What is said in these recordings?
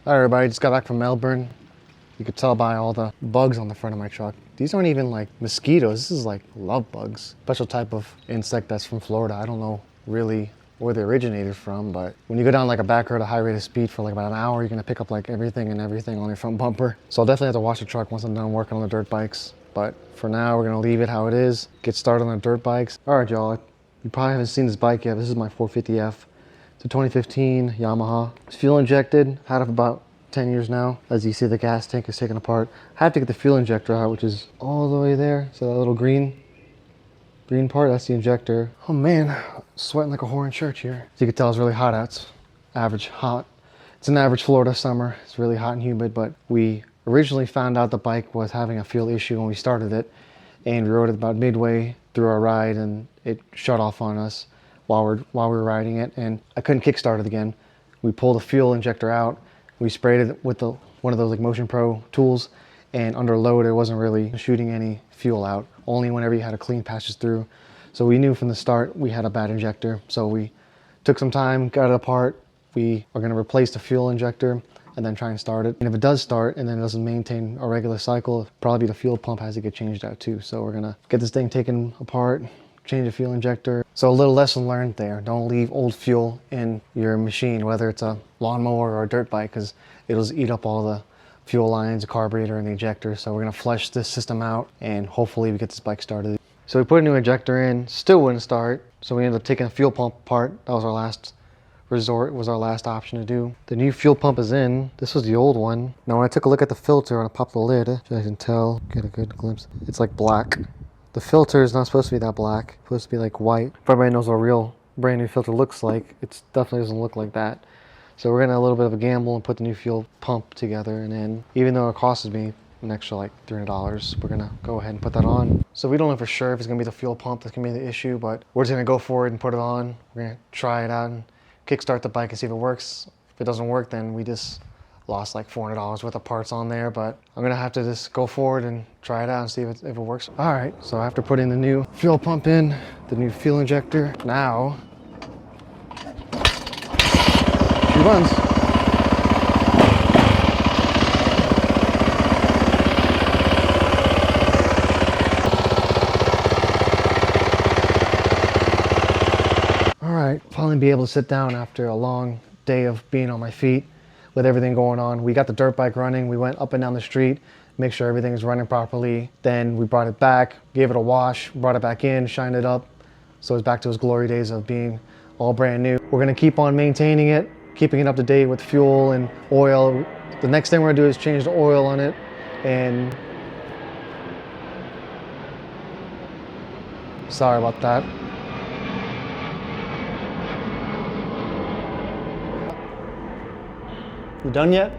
Hi everybody, just got back from Melbourne. You could tell by all the bugs on the front of my truck. These aren't even like mosquitoes, this is like love bugs. Special type of insect that's from Florida. I don't know really where they originated from, but when you go down like a back road at a high rate of speed for like about an hour, you're gonna pick up like everything on your front bumper. So I'll definitely have to wash the truck once I'm done working on the dirt bikes. But for now, we're gonna leave it how it is, get started on the dirt bikes. All right, y'all, you probably haven't seen this bike yet. This is my 450F. It's a 2015 Yamaha. It's fuel injected, had it for about 10 years now. As you see, the gas tank is taken apart. I have to get the fuel injector out, which is all the way there. So that little green part, that's the injector. Oh man, sweating like a whore in church here. As you can tell, it's really hot out. It's average hot. It's an average Florida summer. It's really hot and humid, but we originally found out the bike was having a fuel issue when we started it, and we rode it about midway through our ride and it shut off on us while we were riding it, and I couldn't kickstart it again. We pulled the fuel injector out. We sprayed it with one of those like Motion Pro tools, and under load it wasn't really shooting any fuel out, only whenever you had a clean passes through. So we knew from the start we had a bad injector. So we took some time, got it apart. We are going to replace the fuel injector and then try and start it. And if it does start and then it doesn't maintain a regular cycle, probably the fuel pump has to get changed out too. So we're going to get this thing taken apart, change the fuel injector. So a little lesson learned there. Don't leave old fuel in your machine, whether it's a lawnmower or a dirt bike, because it'll just eat up all the fuel lines, the carburetor, and the injector. So we're gonna flush this system out and hopefully we get this bike started. So we put a new injector in, still wouldn't start. So we ended up taking the fuel pump apart. That was our last resort, was our last option to do. The new fuel pump is in. This was the old one. Now when I took a look at the filter and I popped the lid, as you can tell, get a good glimpse, it's like black. The filter is not supposed to be that black. It's supposed to be like white. If everybody knows what a real brand new filter looks like, it definitely doesn't look like that. So we're gonna a little bit of a gamble and put the new fuel pump together, and then even though it costs me an extra like $300, we're gonna go ahead and put that on. So we don't know for sure if it's gonna be the fuel pump that's gonna be the issue, but we're just gonna go for it and put it on. We're gonna try it out and kickstart the bike and see if it works. If it doesn't work, then we just lost like $400 worth of parts on there, but I'm gonna have to just go forward and try it out and see if it works. All right, so after putting the new fuel pump in, the new fuel injector, now she runs. All right, finally be able to sit down after a long day of being on my feet with everything going on. We got the dirt bike running. We went up and down the street, make sure everything is running properly. Then we brought it back, gave it a wash, brought it back in, shined it up. So it's back to its glory days of being all brand new. We're gonna keep on maintaining it, keeping it up to date with fuel and oil. The next thing we're gonna do is change the oil on it, and sorry about that. You done yet?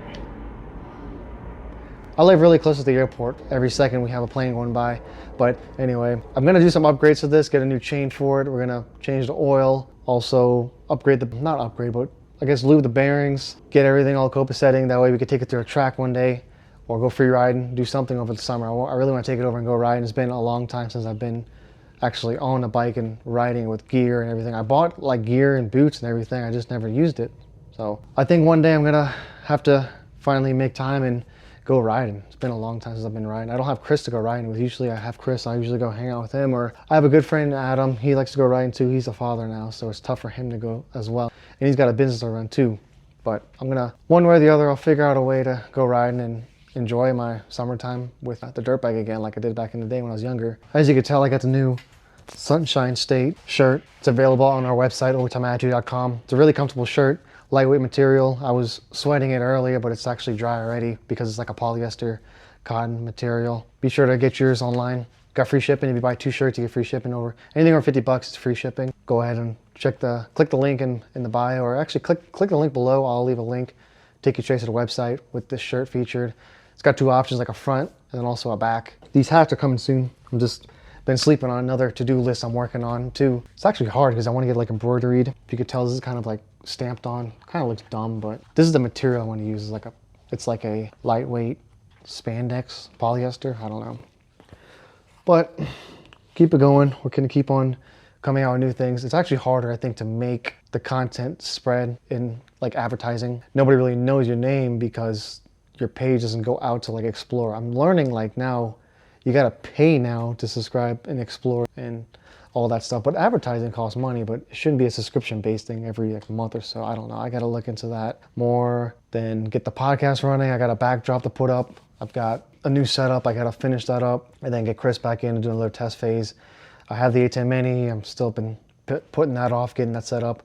I live really close to the airport. Every second we have a plane going by. But anyway, I'm gonna do some upgrades to this, get a new chain for it. We're gonna change the oil, also upgrade not upgrade, but I guess lube the bearings, get everything all copaceting. That way we could take it to a track one day or go free riding, do something over the summer. I really wanna take it over and go riding. It's been a long time since I've been actually on a bike and riding with gear and everything. I bought like gear and boots and everything. I just never used it. So I think one day I'm gonna have to finally make time and go riding. It's been a long time since I've been riding. I don't have Chris to go riding with. Usually I have Chris. I usually go hang out with him, or I have a good friend, Adam. He likes to go riding too. He's a father now, so it's tough for him to go as well. And he's got a business to run too. But I'm gonna, one way or the other, I'll figure out a way to go riding and enjoy my summertime with the dirt bike again like I did back in the day when I was younger. As you can tell, I got the new Sunshine State shirt. It's available on our website, overtimeattitude.com. It's a really comfortable shirt. Lightweight material. I was sweating it earlier, but it's actually dry already because it's like a polyester cotton material. Be sure to get yours online. Got free shipping. If you buy 2 shirts, you get free shipping over anything over $50. It's free shipping. Go ahead and click the link in the bio, or actually click the link below. I'll leave a link, take you straight to the website with this shirt featured. It's got 2 options, like a front and then also a back. These hats are coming soon. I'm just been sleeping on another to-do list I'm working on too. It's actually hard because I want to get like embroidered. If you could tell, this is kind of like stamped on. Kind of looks dumb, but this is the material I want to use. It's like a lightweight spandex polyester. I don't know, but keep it going. We're gonna keep on coming out with new things. It's actually harder, I think, to make the content spread in like advertising. Nobody really knows your name because your page doesn't go out to like explore. I'm learning like now you gotta pay now to subscribe and explore and all that stuff. But advertising costs money, but it shouldn't be a subscription based thing every like month or so. I don't know. I gotta look into that more. Then get the podcast running. I got a backdrop to put up. I've got a new setup. I gotta finish that up and then get Chris back in and do another test phase. I have the A10 Mini. I'm still been putting that off, getting that set up.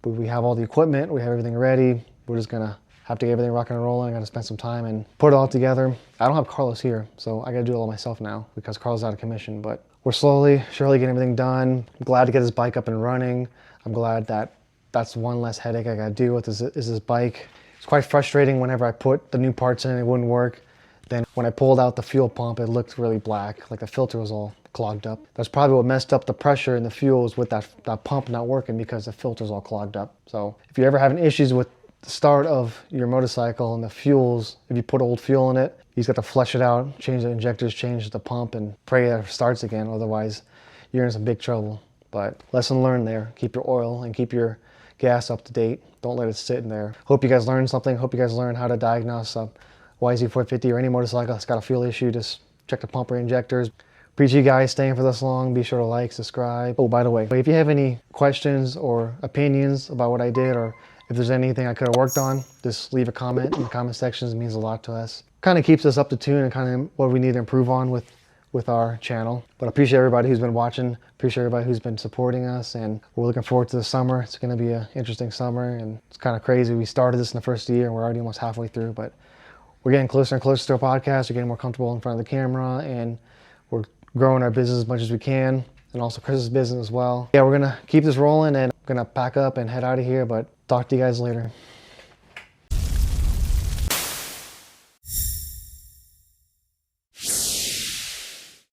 But we have all the equipment. We have everything ready. We're just gonna have to get everything rocking and rolling. I gotta spend some time and put it all together. I don't have Carlos here, so I gotta do it all myself now because Carlos is out of commission. But we're slowly, surely getting everything done. I'm glad to get his bike up and running. I'm glad that that's one less headache I gotta deal with is this bike. It's quite frustrating whenever I put the new parts in and it wouldn't work. Then when I pulled out the fuel pump, it looked really black, like the filter was all clogged up. That's probably what messed up the pressure in the fuels with that pump not working because the filter's all clogged up. So if you're ever having issues with the start of your motorcycle and the fuels, if you put old fuel in it, you just got to flush it out, change the injectors, change the pump, and pray that it starts again. Otherwise, you're in some big trouble. But lesson learned there. Keep your oil and keep your gas up to date. Don't let it sit in there. Hope you guys learned something. Hope you guys learned how to diagnose a YZ450 or any motorcycle that's got a fuel issue. Just check the pump or injectors. Appreciate you guys staying for this long. Be sure to like, subscribe. Oh, by the way, if you have any questions or opinions about what I did, or if there's anything I could have worked on, just leave a comment in the comment sections. It means a lot to us. Kind of keeps us up to tune and kind of what we need to improve on with our channel. But I appreciate everybody who's been watching. Appreciate everybody who's been supporting us, and we're looking forward to the summer. It's going to be an interesting summer, and it's kind of crazy. We started this in the first year, and we're already almost halfway through, but we're getting closer and closer to our podcast. We're getting more comfortable in front of the camera, and we're growing our business as much as we can, and also Chris's business as well. Yeah, we're gonna keep this rolling, and I'm gonna pack up and head out of here, but talk to you guys later.